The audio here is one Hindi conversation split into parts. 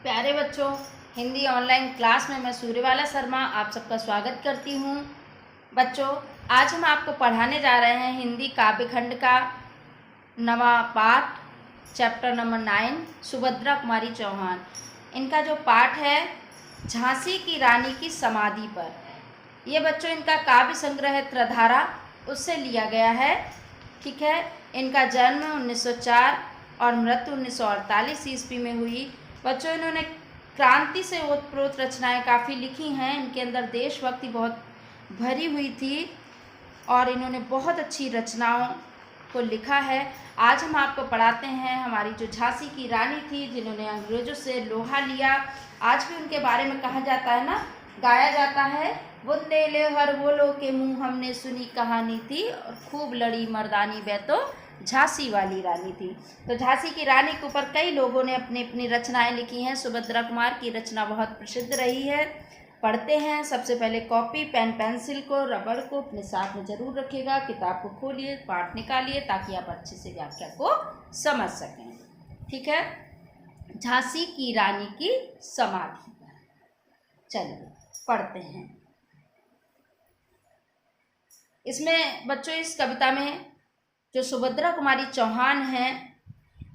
प्यारे बच्चों, हिंदी ऑनलाइन क्लास में मैं सूर्यबाला शर्मा आप सबका स्वागत करती हूँ। बच्चों, आज हम आपको पढ़ाने जा रहे हैं हिंदी काव्य खंड का नवा पाठ, चैप्टर नंबर 9, सुभद्रा कुमारी चौहान। इनका जो पाठ है झांसी की रानी की समाधि पर। ये बच्चों इनका काव्य संग्रह है त्रिधारा, उससे लिया गया है। ठीक है, इनका जन्म 1904 और मृत्यु 1948 ईस्वी में हुई। बच्चों, इन्होंने क्रांति से ओतप्रोत रचनाएं काफ़ी लिखी हैं। इनके अंदर देशभक्ति बहुत भरी हुई थी और इन्होंने बहुत अच्छी रचनाओं को लिखा है। आज हम आपको पढ़ाते हैं हमारी जो झांसी की रानी थी, जिन्होंने अंग्रेजों से लोहा लिया। आज भी उनके बारे में कहा जाता है ना, गाया जाता है, बुंदेले हर बोलो के मुँह हमने सुनी कहानी थी और खूब लड़ी मर्दानी वह तो झांसी वाली रानी थी। तो झांसी की रानी के ऊपर कई लोगों ने अपनी अपनी रचनाएं लिखी हैं। सुभद्रा कुमार की रचना बहुत प्रसिद्ध रही है। पढ़ते हैं। सबसे पहले कॉपी, पेन, पेंसिल को, रबड़ को अपने साथ में जरूर रखिएगा। किताब को खोलिए, पाठ निकालिए ताकि आप अच्छे से व्याख्या को समझ सकें। ठीक है, झांसी की रानी की समाधि पर चलिए पढ़ते हैं। इसमें बच्चों इस कविता में जो सुभद्रा कुमारी चौहान हैं,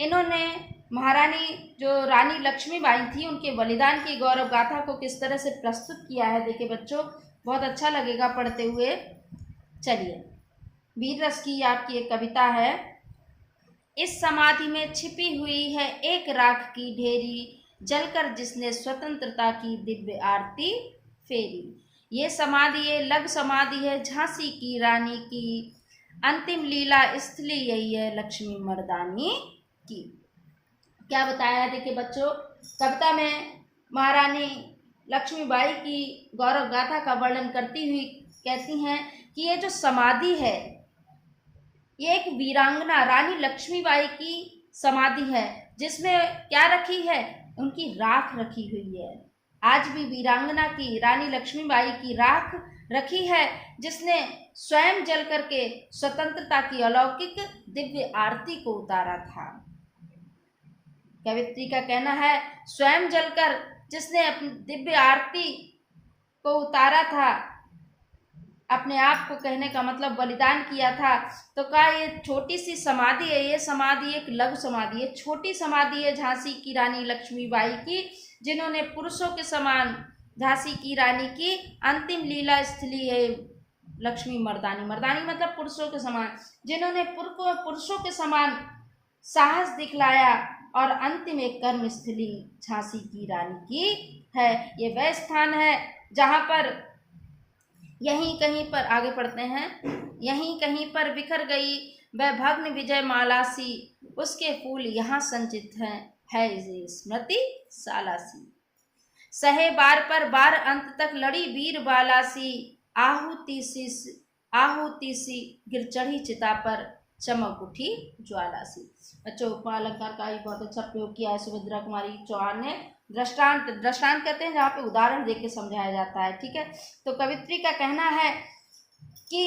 इन्होंने महारानी जो रानी लक्ष्मीबाई थी उनके बलिदान की गौरव गाथा को किस तरह से प्रस्तुत किया है। देखिए बच्चों, बहुत अच्छा लगेगा पढ़ते हुए। चलिए, वीर रस की आपकी एक कविता है। इस समाधि में छिपी हुई है एक राख की ढेरी, जलकर जिसने स्वतंत्रता की दिव्य आरती फेरी। ये समाधि, ये लग समाधि है झांसी की रानी की, अंतिम लीला स्थली यही है लक्ष्मी मर्दानी की। क्या बताया है? देखिए बच्चों, कविता में महारानी लक्ष्मीबाई की गौरव गाथा का वर्णन करती हुई कहती हैं कि ये जो समाधि है, ये एक वीरांगना रानी लक्ष्मीबाई की समाधि है, जिसमें क्या रखी है? उनकी राख रखी हुई है। आज भी वीरांगना की रानी लक्ष्मीबाई की राख रखी है, जिसने स्वयं जल करके स्वतंत्रता की अलौकिक दिव्य आरती को उतारा था। कवित्री का कहना है, स्वयं जलकर जिसने अपनी दिव्य आरती को उतारा था, अपने आप को कहने का मतलब बलिदान किया था। तो कहा ये छोटी सी समाधि है, ये समाधि एक लघु समाधि है, छोटी समाधि है झांसी की रानी लक्ष्मीबाई की, जिन्होंने पुरुषों के समान झांसी की रानी की अंतिम लीला स्थली है लक्ष्मी मर्दानी। मर्दानी मतलब पुरुषों के समान, जिन्होंने पुरुषों के समान साहस दिखलाया और अंतिम एक कर्म स्थली झांसी की रानी की है। ये वह स्थान है जहाँ पर यहीं कहीं पर, आगे पढ़ते हैं, यहीं कहीं पर बिखर गई वह भग्न विजय माला सी, उसके फूल यहाँ संचित हैं, है ये स्मृति सालासी। सहे बार पर बार अंत तक लड़ी वीर बाला सी, आहुति सी गिर चढ़ी चिता पर चमक उठी ज्वाला सी। बच्चों, उपमालंकार का भी बहुत अच्छा प्रयोग किया है सुभद्रा कुमारी चौहान ने। दृष्टांत कहते हैं जहाँ पे उदाहरण देके के समझाया जाता है। ठीक है, तो कवित्री का कहना है कि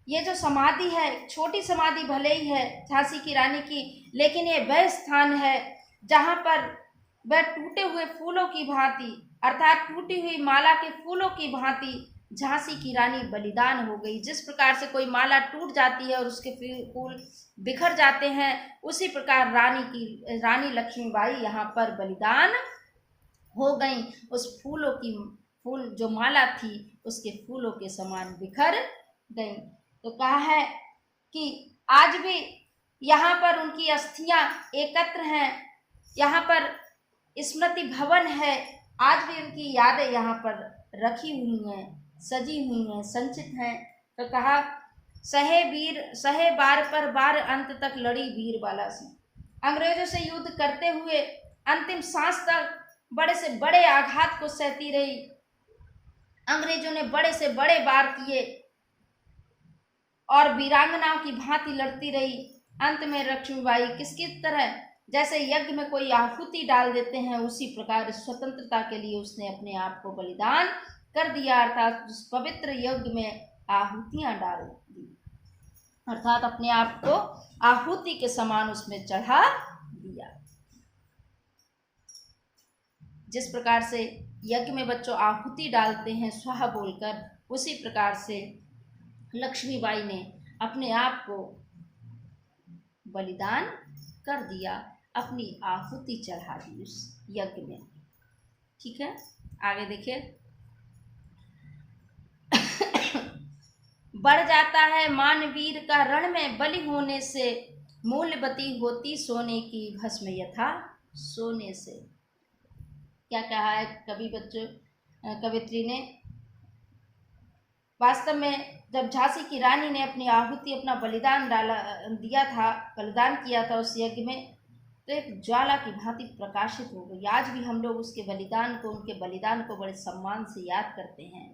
ये जो समाधि है, छोटी समाधि भले ही है झांसी की रानी की, लेकिन ये वह स्थान है जहाँ पर वह टूटे हुए फूलों की भांति, अर्थात टूटी हुई माला के फूलों की भांति झांसी की रानी बलिदान हो गई। जिस प्रकार से कोई माला टूट जाती है और उसके फूल बिखर जाते हैं, उसी प्रकार रानी लक्ष्मीबाई यहाँ पर बलिदान हो गई। उस फूल जो माला थी उसके फूलों के समान बिखर गई। तो कहा है कि आज भी यहाँ पर उनकी अस्थियां एकत्र हैं, यहाँ पर स्मृति भवन है, आज भी उनकी यादें यहाँ पर रखी हुई हैं, सजी हुई हैं, संचित हैं। तो कहा, सहे बार पर बार अंत तक लड़ी वीर बाला सी। अंग्रेजों से युद्ध करते हुए अंतिम सांस तक बड़े से बड़े आघात को सहती रही। अंग्रेजों ने बड़े से बड़े वार किए और वीरांगनाओं की भांति लड़ती रही। अंत में लक्ष्मीबाई किसकी तरह, जैसे यज्ञ में कोई आहुति डाल देते हैं, उसी प्रकार स्वतंत्रता के लिए उसने अपने आप को बलिदान कर दिया, अर्थात उस पवित्र यज्ञ में आहुतियां डाल दी, अर्थात अपने आप को आहुति के समान उसमें चढ़ा दिया। जिस प्रकार से यज्ञ में बच्चों आहुति डालते हैं स्वाहा बोलकर, उसी प्रकार से लक्ष्मीबाई ने अपने आप को बलिदान कर दिया, अपनी आहुति चढ़ा दी उस यज्ञ में। ठीक है, आगे देखिए। बढ़ जाता है मान वीर का रण में बलि होने से, मूल्यवती होती सोने की भस्म यथा सोने से। क्या कहा है कवित्री ने? वास्तव में जब झांसी की रानी ने अपनी आहुति, अपना बलिदान बलिदान किया था उस यज्ञ में, तो एक ज्वाला की भांति प्रकाशित हो गई। आज भी हम लोग उसके बलिदान को, उनके बलिदान को बड़े सम्मान से याद करते हैं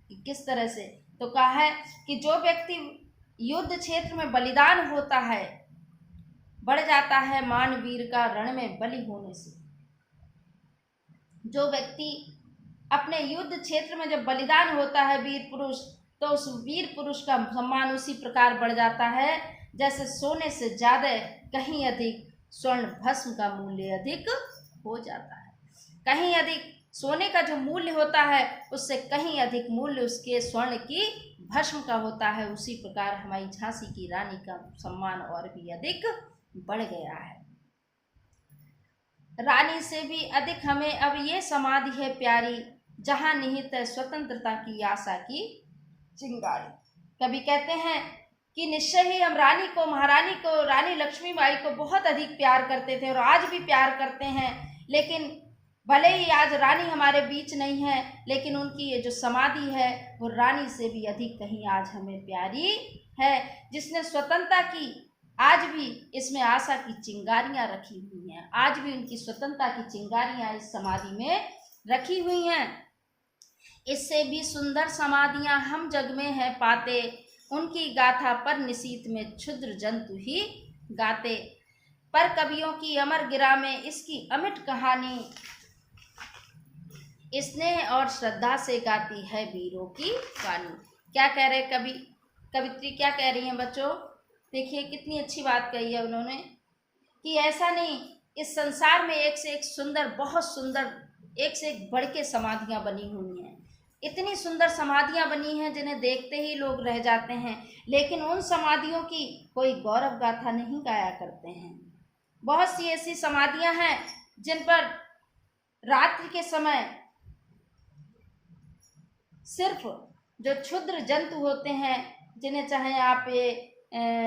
कि किस तरह से। तो कहा है कि जो व्यक्ति युद्ध क्षेत्र में बलिदान होता है, बढ़ जाता है मान वीर का रण में बलि होने से। जो व्यक्ति अपने युद्ध क्षेत्र में जब बलिदान होता है वीर पुरुष, तो उस वीर पुरुष का सम्मान उसी प्रकार बढ़ जाता है जैसे सोने से ज्यादा, कहीं अधिक स्वर्ण भस्म का मूल्य अधिक हो जाता है। कहीं अधिक सोने का जो मूल्य होता है, उससे कहीं अधिक मूल्य उसके स्वर्ण की भस्म का होता है। उसी प्रकार हमारी झांसी की रानी का सम्मान और भी अधिक बढ़ गया है। रानी से भी अधिक हमें अब ये समाधि है प्यारी, जहां निहित है स्वतंत्रता की आशा की चिंगारी। कवि कहते हैं कि निश्चय ही हम रानी को, महारानी को, रानी लक्ष्मीबाई को बहुत अधिक प्यार करते थे और आज भी प्यार करते हैं। लेकिन भले ही आज रानी हमारे बीच नहीं है, लेकिन उनकी ये जो समाधि है वो रानी से भी अधिक कहीं आज हमें प्यारी है, जिसने स्वतंत्रता की, आज भी इसमें आशा की चिंगारियां रखी हुई हैं। आज भी उनकी स्वतंत्रता की चिंगारियां इस समाधि में रखी हुई हैं। इससे भी सुंदर समाधियां हम जग में है पाते, उनकी गाथा पर निशीथ में क्षुद्र जंतु ही गाते। पर कवियों की अमर गिरा में इसकी अमिट कहानी, स्नेह और श्रद्धा से गाती है वीरों की वाणी। क्या कह रहे कवित्री क्या कह रही हैं बच्चों? देखिए कितनी अच्छी बात कही है उन्होंने कि ऐसा नहीं, इस संसार में एक से एक सुंदर, बहुत सुंदर, एक से एक बढ़ के समाधियां बनी हुई हैं। इतनी सुंदर समाधियां बनी हैं जिन्हें देखते ही लोग रह जाते हैं, लेकिन उन समाधियों की कोई गौरव गाथा नहीं गाया करते हैं। बहुत सी ऐसी समाधियां हैं जिन पर रात्रि के समय सिर्फ जो क्षुद्र जंतु होते हैं, जिन्हें चाहे आप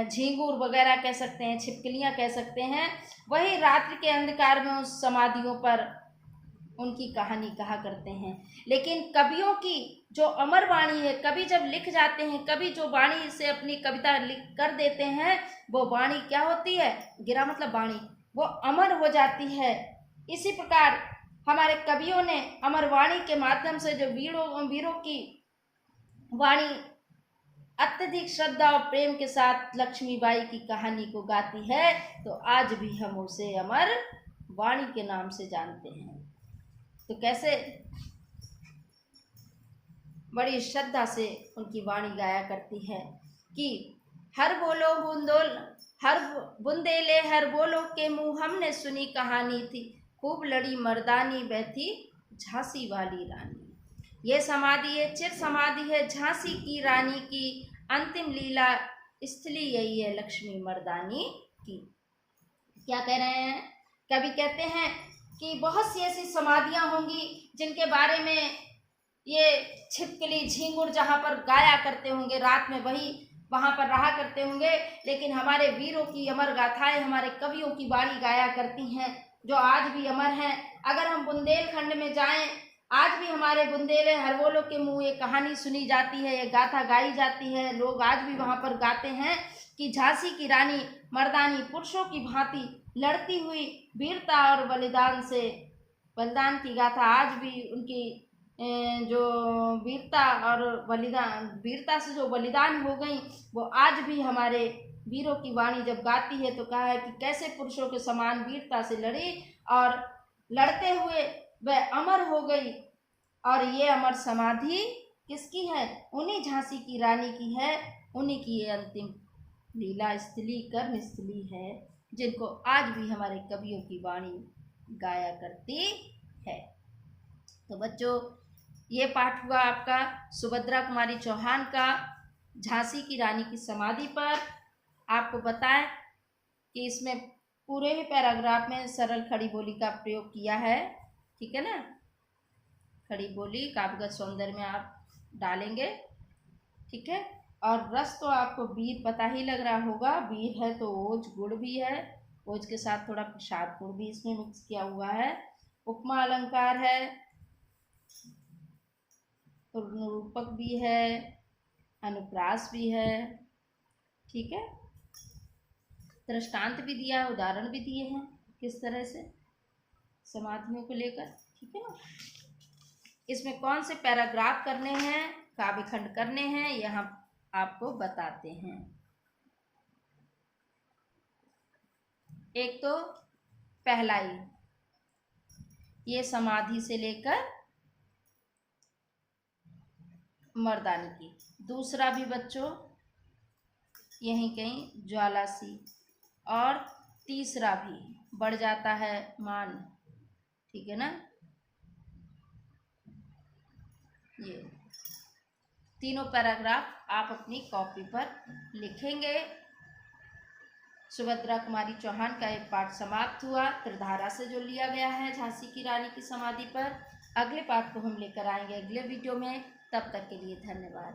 झींगुर वगैरह कह सकते हैं, छिपकलियां कह सकते हैं, वही रात्रि के अंधकार में उस समाधियों पर उनकी कहानी कहा करते हैं। लेकिन कवियों की जो अमर वाणी है, कवि जब लिख जाते हैं, कवि जो वाणी से अपनी कविता लिख कर देते हैं, वो वाणी क्या होती है? गिरा मतलब वाणी, वो अमर हो जाती है। इसी प्रकार हमारे कवियों ने अमर वाणी के माध्यम से जो वीरों की वाणी अत्यधिक श्रद्धा और प्रेम के साथ लक्ष्मीबाई की कहानी को गाती है, तो आज भी हम उसे अमर वाणी के नाम से जानते हैं। तो कैसे बड़ी श्रद्धा से उनकी वाणी गाया करती है कि हर बोलो बुंदेले हर बोलो के मुंह हमने सुनी कहानी थी, खूब लड़ी मर्दानी बैठी झांसी वाली रानी। ये समाधि है, चिर समाधि है झांसी की रानी की, अंतिम लीला स्थली यही है लक्ष्मी मर्दानी की। क्या कह रहे हैं कवि? कहते हैं कि बहुत सी ऐसी समाधियां होंगी जिनके बारे में ये छिपकली, झींगुर जहाँ पर गाया करते होंगे, रात में वही वहाँ पर रहा करते होंगे, लेकिन हमारे वीरों की अमर गाथाएं, हमारे कवियों की वाणी गाया करती हैं, जो आज भी अमर हैं। अगर हम बुंदेलखंड में जाएं, आज भी हमारे बुंदेले हरबोलों के मुँह ये कहानी सुनी जाती है, ये गाथा गाई जाती है। लोग आज भी वहाँ पर गाते हैं कि झांसी की रानी मर्दानी पुरुषों की भांति लड़ती हुई वीरता और बलिदान की गाथा आज भी उनकी जो वीरता और वीरता से जो बलिदान हो गई, वो आज भी हमारे वीरों की वाणी जब गाती है तो कहा है कि कैसे पुरुषों के समान वीरता से लड़ी और लड़ते हुए वह अमर हो गई। और ये अमर समाधि किसकी है? उन्हीं झांसी की रानी की है। उन्हीं की ये अंतिम लीला स्थली, कर्म स्थली है, जिनको आज भी हमारे कवियों की वाणी गाया करती है। तो बच्चों, ये पाठ हुआ आपका सुभद्रा कुमारी चौहान का झांसी की रानी की समाधि पर। आपको बताएं कि इसमें पूरे ही पैराग्राफ में सरल खड़ी बोली का प्रयोग किया है, ठीक है ना। खड़ी बोली काव्यगत सौंदर्य में आप डालेंगे, ठीक है। और रस तो आपको बीर पता ही लग रहा होगा, बीर है तो ओज गुड़ भी है, ओज के साथ थोड़ा प्रसाद गुड़ भी इसमें मिक्स किया हुआ है। उपमा अलंकार है, रूपक भी है, अनुप्रास भी है, ठीक है। दृष्टांत भी दिया, उदाहरण भी दिए हैं किस तरह से समाधियों को लेकर, ठीक है ना। इसमें कौन से पैराग्राफ करने हैं, काव्य खंड करने हैं, यहाँ आपको बताते हैं। एक तो पहला ही ये समाधि से लेकर मर्दानी की, दूसरा भी बच्चों यहीं कहीं ज्वालासी, और तीसरा भी बढ़ जाता है मान, ठीक है ना। ये तीनों पैराग्राफ आप अपनी कॉपी पर लिखेंगे। सुभद्रा कुमारी चौहान का एक पाठ समाप्त हुआ, त्रिधारा से जो लिया गया है झांसी की रानी की समाधि पर। अगले पाठ को हम लेकर आएंगे अगले वीडियो में, तब तक के लिए धन्यवाद।